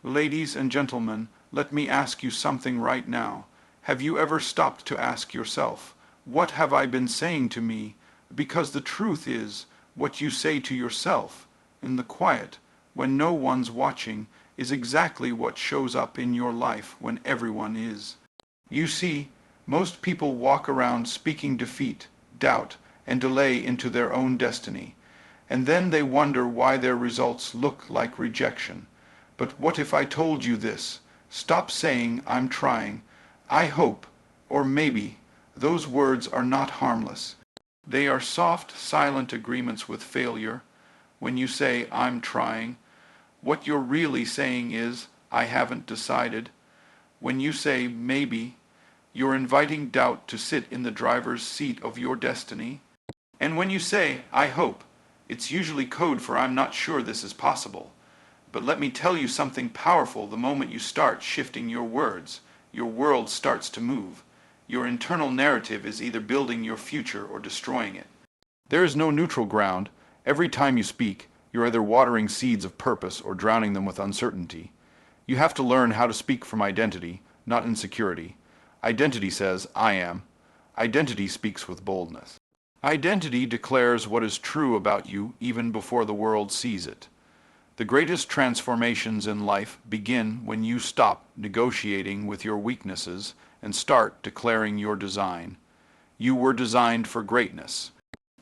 Ladies and gentlemen, let me ask you something right now. Have you ever stopped to ask yourself, what have I been saying to me? Because the truth is, what you say to yourself, in the quiet, when no one's watching, is exactly what shows up in your life when everyone is. You see, most people walk around speaking defeat, doubt, and delay into their own destiny, and then they wonder why their results look like rejection. But what if I told you this? Stop saying, I'm trying, I hope, or maybe. Those words are not harmless. They are soft, silent agreements with failure. When you say, I'm trying, what you're really saying is, I haven't decided. When you say, maybe, you're inviting doubt to sit in the driver's seat of your destiny. And when you say, I hope, it's usually code for I'm not sure this is possible. But let me tell you something powerful. The moment you start shifting your words, your world starts to move. Your internal narrative is either building your future or destroying it. There is no neutral ground. Every time you speak, you're either watering seeds of purpose or drowning them with uncertainty. You have to learn how to speak from identity, not insecurity. Identity says, I am. Identity speaks with boldness. Identity declares what is true about you even before the world sees it. The greatest transformations in life begin when you stop negotiating with your weaknesses and start declaring your design. You were designed for greatness,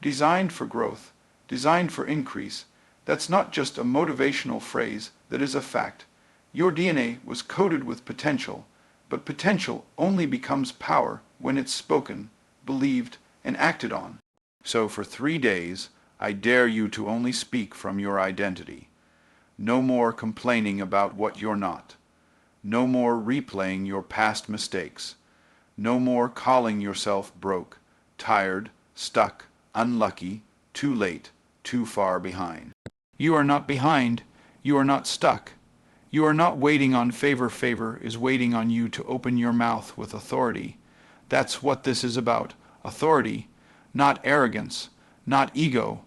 designed for growth, designed for increase. That's not just a motivational phrase, that is a fact. Your DNA was coded with potential, but potential only becomes power when it's spoken, believed, and acted on. So for 3 days, I dare you to only speak from your identity. No more complaining about what you're not. No more replaying your past mistakes. No more calling yourself broke, tired, stuck, unlucky, too late, too far behind. You are not behind. You are not stuck. You are not waiting on favor. Favor is waiting on you to open your mouth with authority. That's what this is about. Authority, not arrogance, not ego,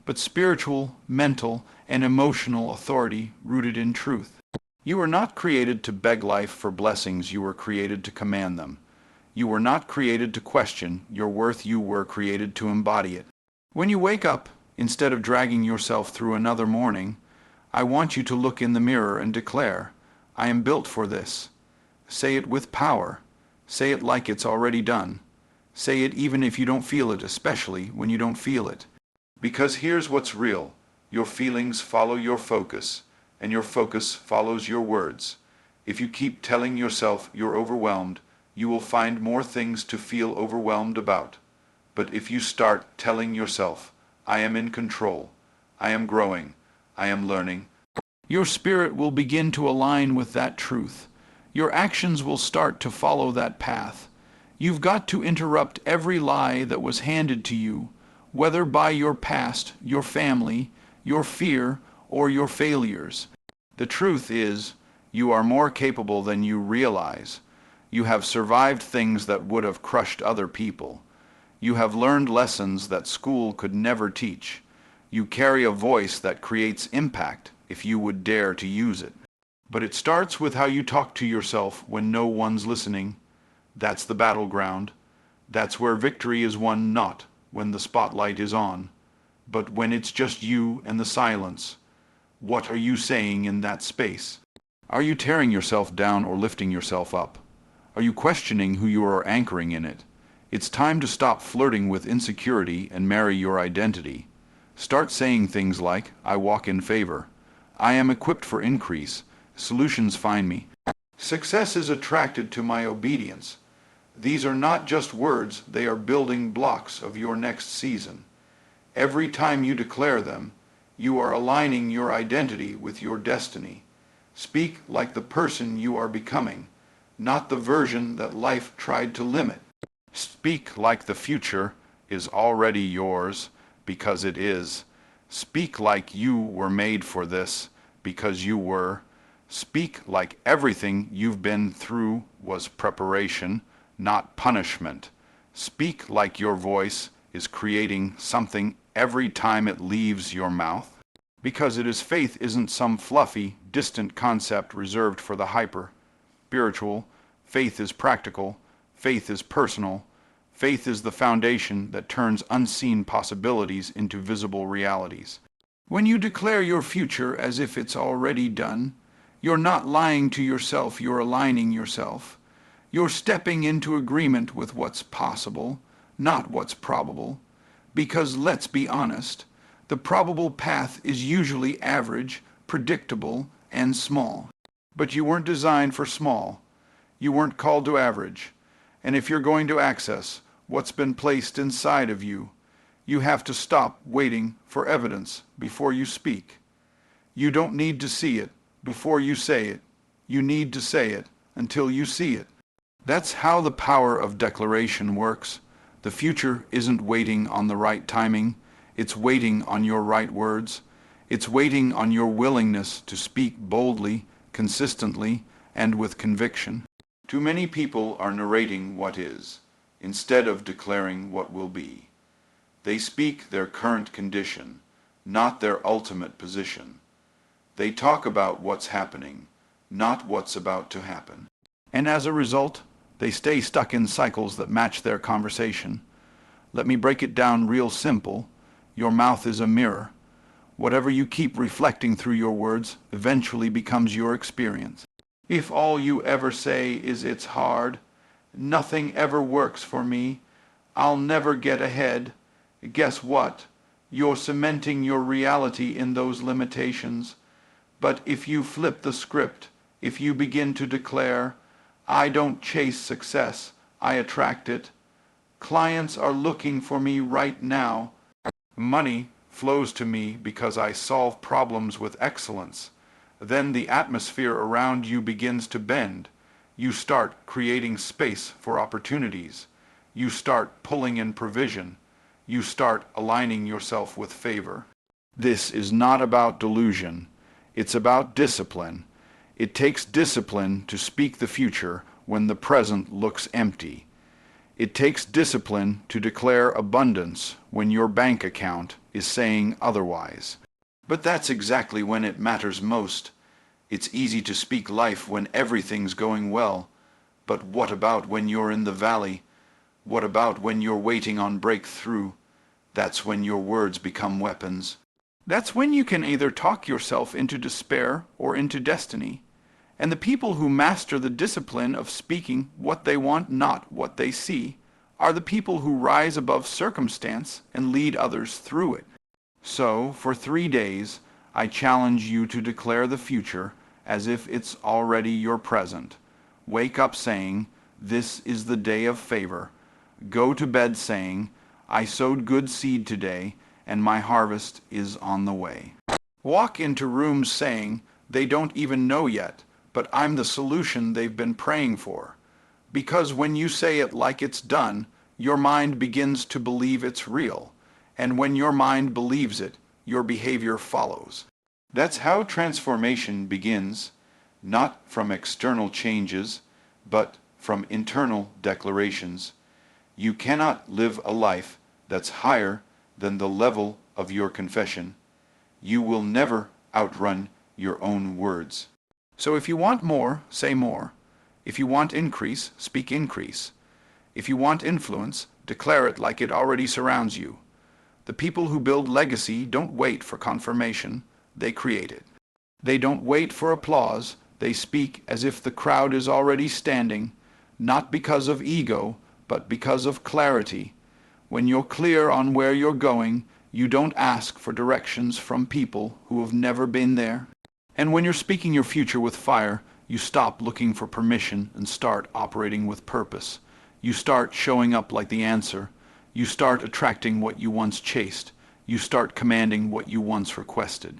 but spiritual, mental, and emotional authority rooted in truth. You were not created to beg life for blessings. You were created to command them. You were not created to question your worth. You were created to embody it. When you wake up, instead of dragging yourself through another morning, I want you to look in the mirror and declare, I am built for this. Say it with power. Say it like it's already done. Say it even if you don't feel it, especially when you don't feel it. Because here's what's real. Your feelings follow your focus, and your focus follows your words. If you keep telling yourself you're overwhelmed, you will find more things to feel overwhelmed about. But if you start telling yourself, I am in control, I am growing, I am learning, your spirit will begin to align with that truth. Your actions will start to follow that path. You've got to interrupt every lie that was handed to you, whether by your past, your family, your fear, or your failures. The truth is, you are more capable than you realize. You have survived things that would have crushed other people. You have learned lessons that school could never teach. You carry a voice that creates impact if you would dare to use it. But it starts with how you talk to yourself when no one's listening. That's the battleground. That's where victory is won, not when the spotlight is on, but when it's just you and the silence. What are you saying in that space? Are you tearing yourself down or lifting yourself up? Are you questioning who you are anchoring in it? It's time to stop flirting with insecurity and marry your identity. Start saying things like, I walk in favor. I am equipped for increase. Solutions find me. Success is attracted to my obedience. These are not just words, they are building blocks of your next season. Every time you declare them, you are aligning your identity with your destiny. Speak like the person you are becoming, not the version that life tried to limit. Speak like the future is already yours, because it is. Speak like you were made for this, because you were. Speak like everything you've been through was preparation, not punishment. Speak like your voice is creating something every time it leaves your mouth. Because faith isn't some fluffy, distant concept reserved for the hyper-spiritual. Faith is practical. Faith is personal. Faith is the foundation that turns unseen possibilities into visible realities. When you declare your future as if it's already done, you're not lying to yourself, you're aligning yourself. You're stepping into agreement with what's possible, not what's probable. Because let's be honest, the probable path is usually average, predictable, and small. But you weren't designed for small. You weren't called to average. And if you're going to access what's been placed inside of you, you have to stop waiting for evidence before you speak. You don't need to see it before you say it. You need to say it until you see it. That's how the power of declaration works. The future isn't waiting on the right timing. It's waiting on your right words. It's waiting on your willingness to speak boldly, consistently, and with conviction. Too many people are narrating what is, instead of declaring what will be. They speak their current condition, not their ultimate position. They talk about what's happening, not what's about to happen. And as a result, they stay stuck in cycles that match their conversation. Let me break it down real simple. Your mouth is a mirror. Whatever you keep reflecting through your words eventually becomes your experience. If all you ever say is it's hard, nothing ever works for me, I'll never get ahead, guess what? You're cementing your reality in those limitations. But if you flip the script, if you begin to declare, I don't chase success, I attract it. Clients are looking for me right now. Money flows to me because I solve problems with excellence. Then the atmosphere around you begins to bend. You start creating space for opportunities. You start pulling in provision. You start aligning yourself with favor. This is not about delusion. It's about discipline. It takes discipline to speak the future when the present looks empty. It takes discipline to declare abundance when your bank account is saying otherwise. But that's exactly when it matters most. It's easy to speak life when everything's going well. But what about when you're in the valley? What about when you're waiting on breakthrough? That's when your words become weapons. That's when you can either talk yourself into despair or into destiny. And the people who master the discipline of speaking what they want, not what they see, are the people who rise above circumstance and lead others through it. So, for 3 days, I challenge you to declare the future as if it's already your present. Wake up saying, this is the day of favor. Go to bed saying, I sowed good seed today, and my harvest is on the way. Walk into rooms saying, they don't even know yet, but I'm the solution they've been praying for. Because when you say it like it's done, your mind begins to believe it's real. And when your mind believes it, your behavior follows. That's how transformation begins, not from external changes, but from internal declarations. You cannot live a life that's higher than the level of your confession. You will never outrun your own words. So if you want more, say more. If you want increase, speak increase. If you want influence, declare it like it already surrounds you. The people who build legacy don't wait for confirmation, they create it. They don't wait for applause, they speak as if the crowd is already standing, not because of ego, but because of clarity. When you're clear on where you're going, you don't ask for directions from people who have never been there. And when you're speaking your future with fire, you stop looking for permission and start operating with purpose. You start showing up like the answer. You start attracting what you once chased. You start commanding what you once requested.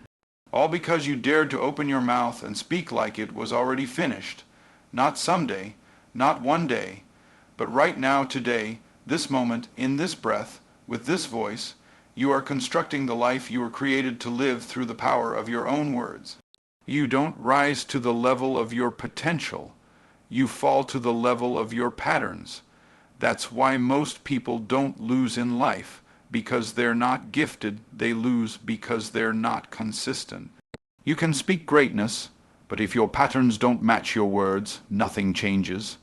All because you dared to open your mouth and speak like it was already finished. Not someday, not one day, but right now, today, this moment, in this breath, with this voice, you are constructing the life you were created to live through the power of your own words. You don't rise to the level of your potential. You fall to the level of your patterns. That's why most people don't lose in life. because they're not gifted, they lose because they're not consistent. You can speak greatness, but if your patterns don't match your words, nothing changes.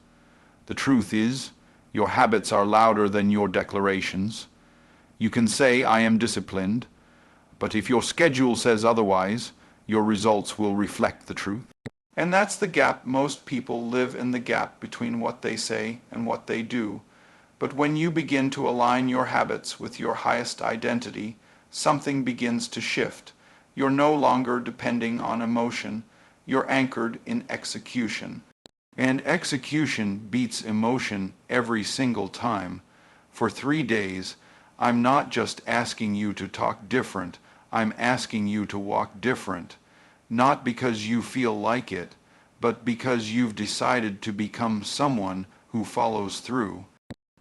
The truth is, your habits are louder than your declarations. You can say, I am disciplined, but if your schedule says otherwise, your results will reflect the truth. And that's the gap. Most people live in the gap between what they say and what they do. But when you begin to align your habits with your highest identity, something begins to shift. You're no longer depending on emotion. You're anchored in execution. And execution beats emotion every single time. For 3 days, I'm not just asking you to talk different, I'm asking you to walk different. Not because you feel like it, but because you've decided to become someone who follows through.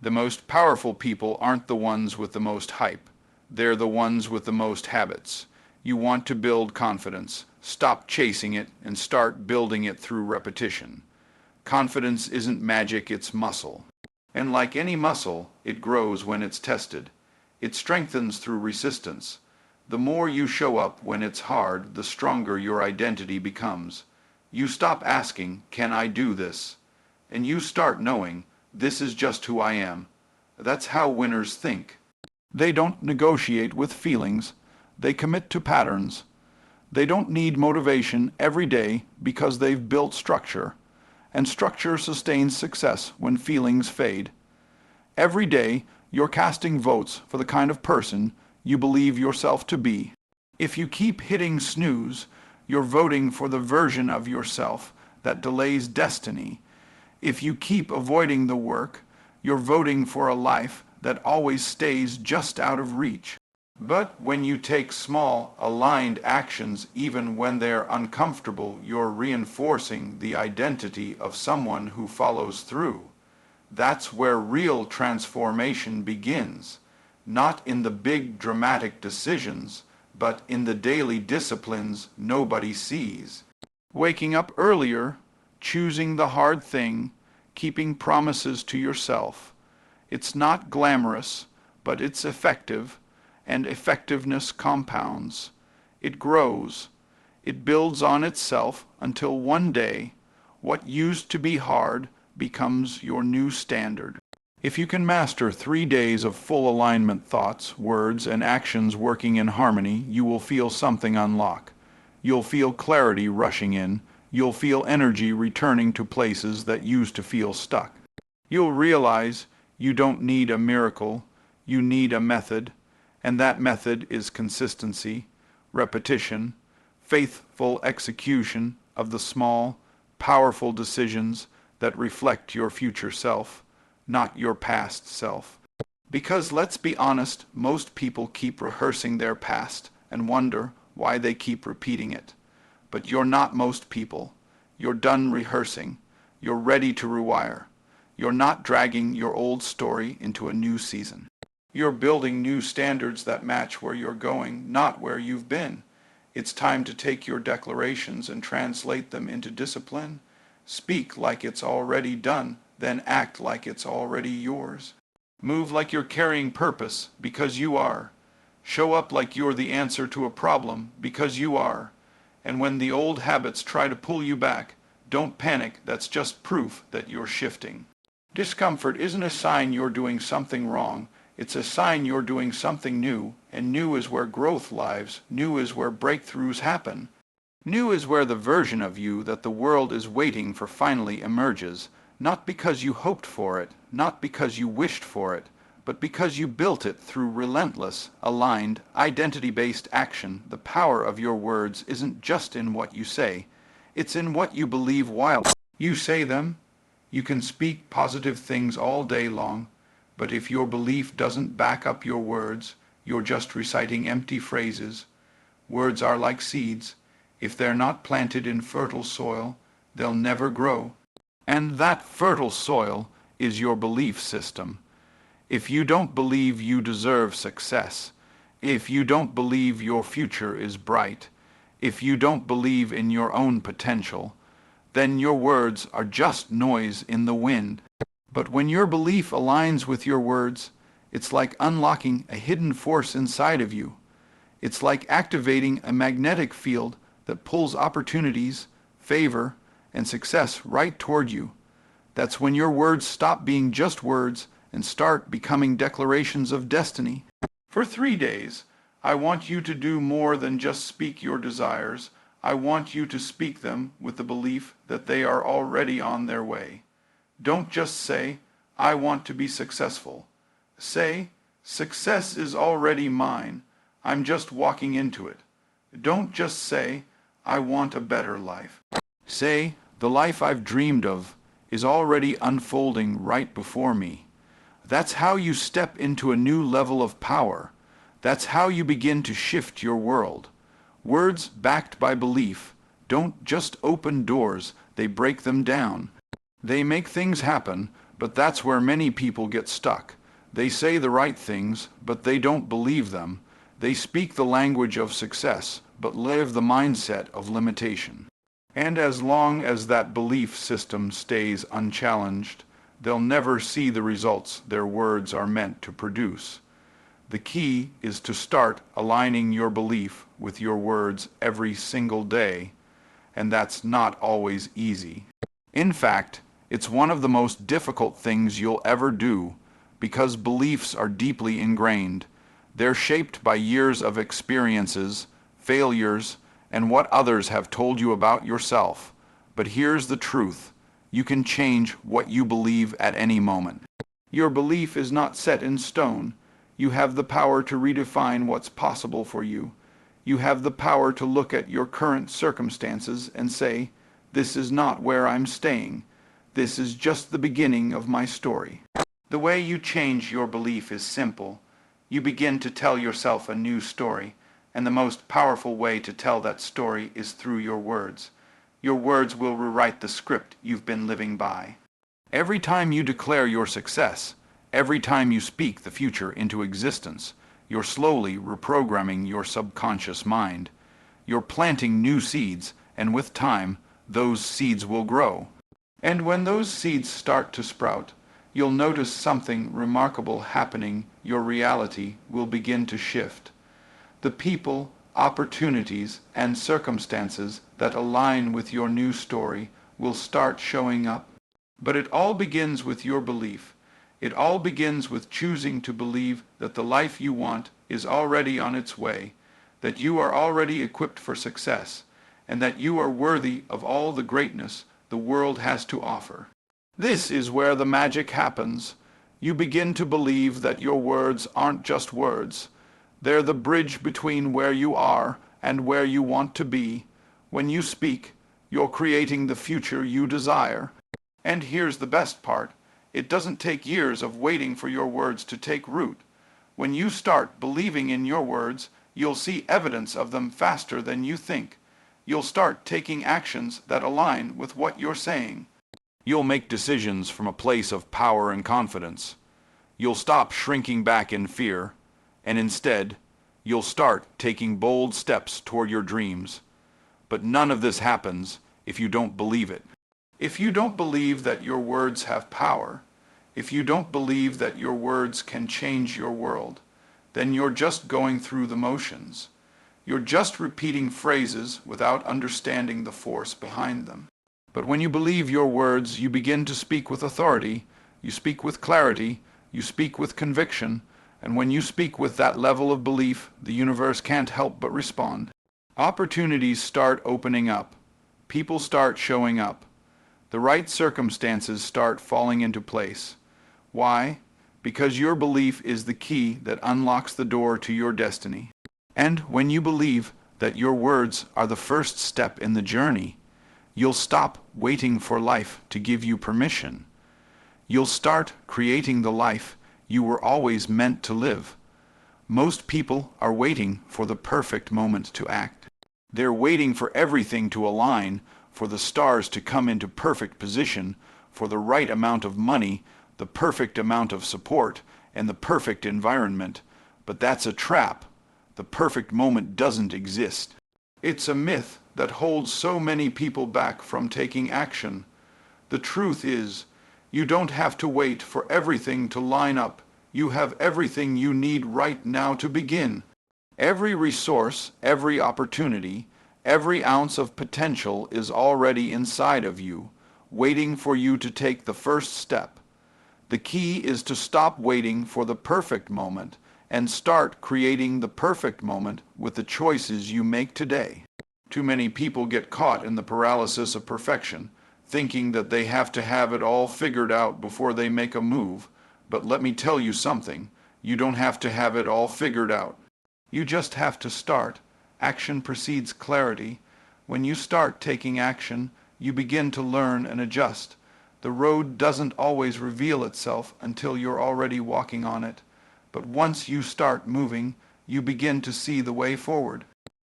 The most powerful people aren't the ones with the most hype. They're the ones with the most habits. You want to build confidence. Stop chasing it and start building it through repetition. Confidence isn't magic, it's muscle. And like any muscle, it grows when it's tested. It strengthens through resistance. The more you show up when it's hard, the stronger your identity becomes. You stop asking, can I do this? And you start knowing, this is just who I am. That's how winners think. They don't negotiate with feelings. They commit to patterns. They don't need motivation every day because they've built structure. And structure sustains success when feelings fade. Every day, you're casting votes for the kind of person you believe yourself to be. If you keep hitting snooze, you're voting for the version of yourself that delays destiny. If you keep avoiding the work, you're voting for a life that always stays just out of reach. But when you take small, aligned actions, even when they're uncomfortable, you're reinforcing the identity of someone who follows through. That's where real transformation begins, not in the big dramatic decisions, but in the daily disciplines nobody sees. Waking up earlier, choosing the hard thing, keeping promises to yourself. It's not glamorous, but it's effective, and effectiveness compounds. It grows. It builds on itself until one day, what used to be hard becomes your new standard. If you can master 3 days of full alignment, thoughts, words, and actions working in harmony, you will feel something unlock. You'll feel clarity rushing in. You'll feel energy returning to places that used to feel stuck. You'll realize you don't need a miracle, you need a method, and that method is consistency, repetition, faithful execution of the small, powerful decisions that reflect your future self, not your past self. Because let's be honest, most people keep rehearsing their past and wonder why they keep repeating it. But you're not most people. You're done rehearsing. You're ready to rewire. You're not dragging your old story into a new season. You're building new standards that match where you're going, not where you've been. It's time to take your declarations and translate them into discipline. Speak like it's already done, then act like it's already yours. Move like you're carrying purpose, because you are. Show up like you're the answer to a problem, because you are. And when the old habits try to pull you back, don't panic, that's just proof that you're shifting. Discomfort isn't a sign you're doing something wrong. It's a sign you're doing something new, and new is where growth lives. New is where breakthroughs happen. New is where the version of you that the world is waiting for finally emerges, not because you hoped for it, not because you wished for it, but because you built it through relentless, aligned, identity-based action. The power of your words isn't just in what you say, it's in what you believe while you say them. You can speak positive things all day long, but if your belief doesn't back up your words, you're just reciting empty phrases. Words are like seeds. If they're not planted in fertile soil, they'll never grow. And that fertile soil is your belief system. If you don't believe you deserve success, if you don't believe your future is bright, if you don't believe in your own potential, then your words are just noise in the wind. But when your belief aligns with your words, It's like unlocking a hidden force inside of you. It's like activating a magnetic field that pulls opportunities, favor, and success right toward you. That's when your words stop being just words and start becoming declarations of destiny. For 3 days, I want you to do more than just speak your desires. I want you to speak them with the belief that they are already on their way. Don't just say, I want to be successful. Say, success is already mine. I'm just walking into it. Don't just say, I want a better life. Say, the life I've dreamed of is already unfolding right before me. That's how you step into a new level of power. That's how you begin to shift your world. Words backed by belief don't just open doors, they break them down. They make things happen, but that's where many people get stuck. They say the right things, but they don't believe them. They speak the language of success, but live the mindset of limitation. And as long as that belief system stays unchallenged, they'll never see the results their words are meant to produce. The key is to start aligning your belief with your words every single day, and that's not always easy. In fact, it's one of the most difficult things you'll ever do, because beliefs are deeply ingrained. They're shaped by years of experiences, failures, and what others have told you about yourself. But here's the truth. You can change what you believe at any moment. Your belief is not set in stone. You have the power to redefine what's possible for you. You have the power to look at your current circumstances and say, this is not where I'm staying. This is just the beginning of my story. The way you change your belief is simple. You begin to tell yourself a new story, and the most powerful way to tell that story is through your words. Your words will rewrite the script you've been living by. Every time you declare your success, every time you speak the future into existence, you're slowly reprogramming your subconscious mind. You're planting new seeds, and with time, those seeds will grow. And when those seeds start to sprout, you'll notice something remarkable happening. Your reality will begin to shift. The people, opportunities, and circumstances that align with your new story will start showing up. But it all begins with your belief. It all begins with choosing to believe that the life you want is already on its way, that you are already equipped for success, and that you are worthy of all the greatness the world has to offer. This is where the magic happens. You begin to believe that your words aren't just words. They're the bridge between where you are and where you want to be. When you speak, you're creating the future you desire. And here's the best part. It doesn't take years of waiting for your words to take root. When you start believing in your words, you'll see evidence of them faster than you think. You'll start taking actions that align with what you're saying. You'll make decisions from a place of power and confidence. You'll stop shrinking back in fear, and instead, you'll start taking bold steps toward your dreams. But none of this happens if you don't believe it. If you don't believe that your words have power, if you don't believe that your words can change your world, then you're just going through the motions. You're just repeating phrases without understanding the force behind them. But when you believe your words, you begin to speak with authority, you speak with clarity, you speak with conviction, and when you speak with that level of belief, the universe can't help but respond. Opportunities start opening up. People start showing up. The right circumstances start falling into place. Why? Because your belief is the key that unlocks the door to your destiny. And when you believe that your words are the first step in the journey, you'll stop waiting for life to give you permission. You'll start creating the life you were always meant to live. Most people are waiting for the perfect moment to act. They're waiting for everything to align, for the stars to come into perfect position, for the right amount of money, the perfect amount of support, and the perfect environment. But that's a trap. The perfect moment doesn't exist. It's a myth that holds so many people back from taking action. The truth is, you don't have to wait for everything to line up. You have everything you need right now to begin. Every resource, every opportunity, every ounce of potential is already inside of you, waiting for you to take the first step. The key is to stop waiting for the perfect moment and start creating the perfect moment with the choices you make today. Too many people get caught in the paralysis of perfection, thinking that they have to have it all figured out before they make a move. But let me tell you something, you don't have to have it all figured out. You just have to start. Action precedes clarity. When you start taking action, you begin to learn and adjust. The road doesn't always reveal itself until you're already walking on it. But once you start moving, you begin to see the way forward.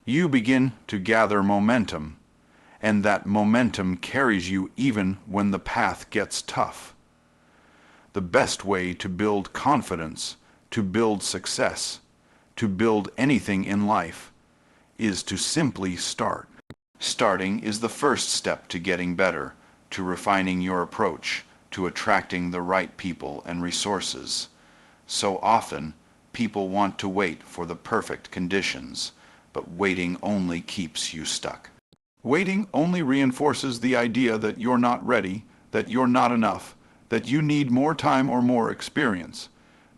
You begin to gather momentum, and that momentum carries you even when the path gets tough. The best way to build confidence, to build success, to build anything in life, is to simply start. Starting is the first step to getting better, to refining your approach, to attracting the right people and resources. So often, people want to wait for the perfect conditions, but waiting only keeps you stuck. Waiting only reinforces the idea that you're not ready, that you're not enough, that you need more time or more experience.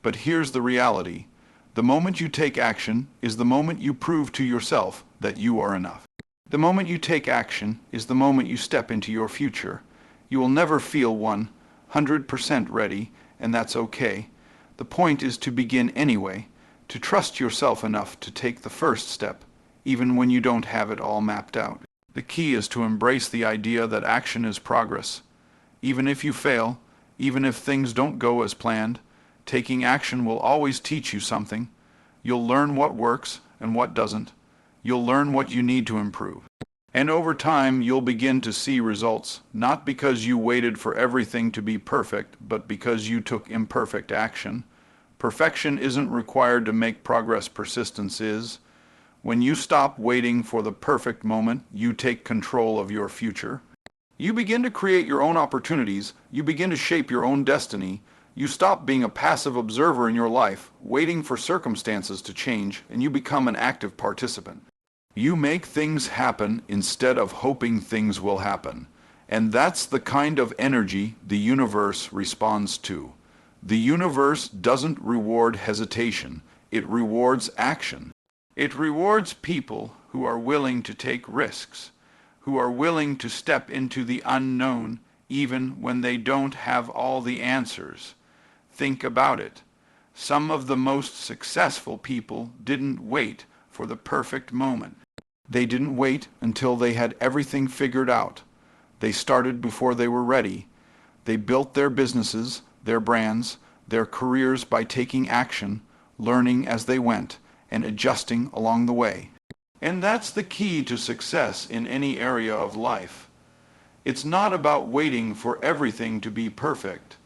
But here's the reality. The moment you take action is the moment you prove to yourself that you are enough. The moment you take action is the moment you step into your future. You will never feel 100% ready, and that's okay. The point is to begin anyway, to trust yourself enough to take the first step, even when you don't have it all mapped out. The key is to embrace the idea that action is progress. Even if you fail, even if things don't go as planned, taking action will always teach you something. You'll learn what works and what doesn't. You'll learn what you need to improve. And over time, you'll begin to see results, not because you waited for everything to be perfect, but because you took imperfect action. Perfection isn't required to make progress, persistence is. When you stop waiting for the perfect moment, you take control of your future. You begin to create your own opportunities, you begin to shape your own destiny. You stop being a passive observer in your life, waiting for circumstances to change, and you become an active participant. You make things happen instead of hoping things will happen. And that's the kind of energy the universe responds to. The universe doesn't reward hesitation, it rewards action. It rewards people who are willing to take risks, who are willing to step into the unknown even when they don't have all the answers. Think about it. Some of the most successful people didn't wait for the perfect moment. They didn't wait until they had everything figured out. They started before they were ready. They built their businesses, their brands, their careers by taking action, learning as they went, and adjusting along the way. And that's the key to success in any area of life. It's not about waiting for everything to be perfect.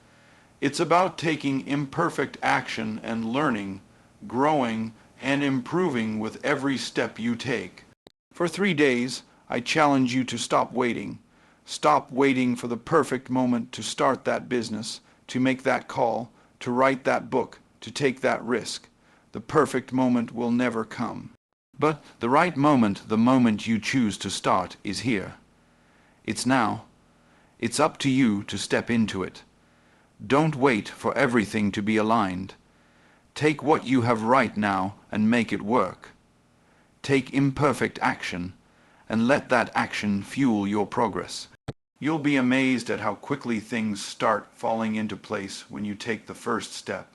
It's about taking imperfect action and learning, growing, and improving with every step you take. For 3 days, I challenge you to stop waiting. Stop waiting for the perfect moment to start that business, to make that call, to write that book, to take that risk. The perfect moment will never come. But the right moment, the moment you choose to start, is here. It's now. It's up to you to step into it. Don't wait for everything to be aligned. Take what you have right now and make it work. Take imperfect action, and let that action fuel your progress. You'll be amazed at how quickly things start falling into place when you take the first step.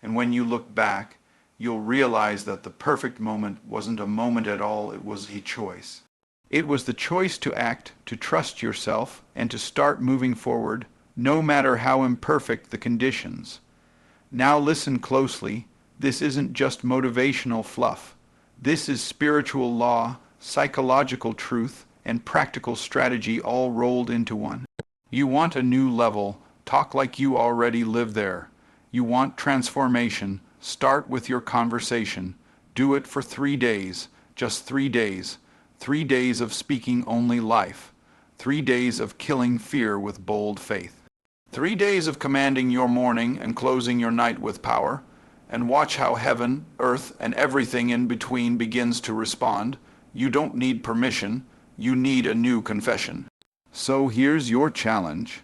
And when you look back, you'll realize that the perfect moment wasn't a moment at all, it was a choice. It was the choice to act, to trust yourself, and to start moving forward, no matter how imperfect the conditions. Now listen closely. This isn't just motivational fluff. This is spiritual law, psychological truth, and practical strategy all rolled into one. You want a new level, talk like you already live there. You want transformation, start with your conversation. Do it for 3 days, just 3 days. 3 days of speaking only life. 3 days of killing fear with bold faith. 3 days of commanding your morning and closing your night with power, and watch how heaven, earth, and everything in between begins to respond. You don't need permission, you need a new confession. So here's your challenge.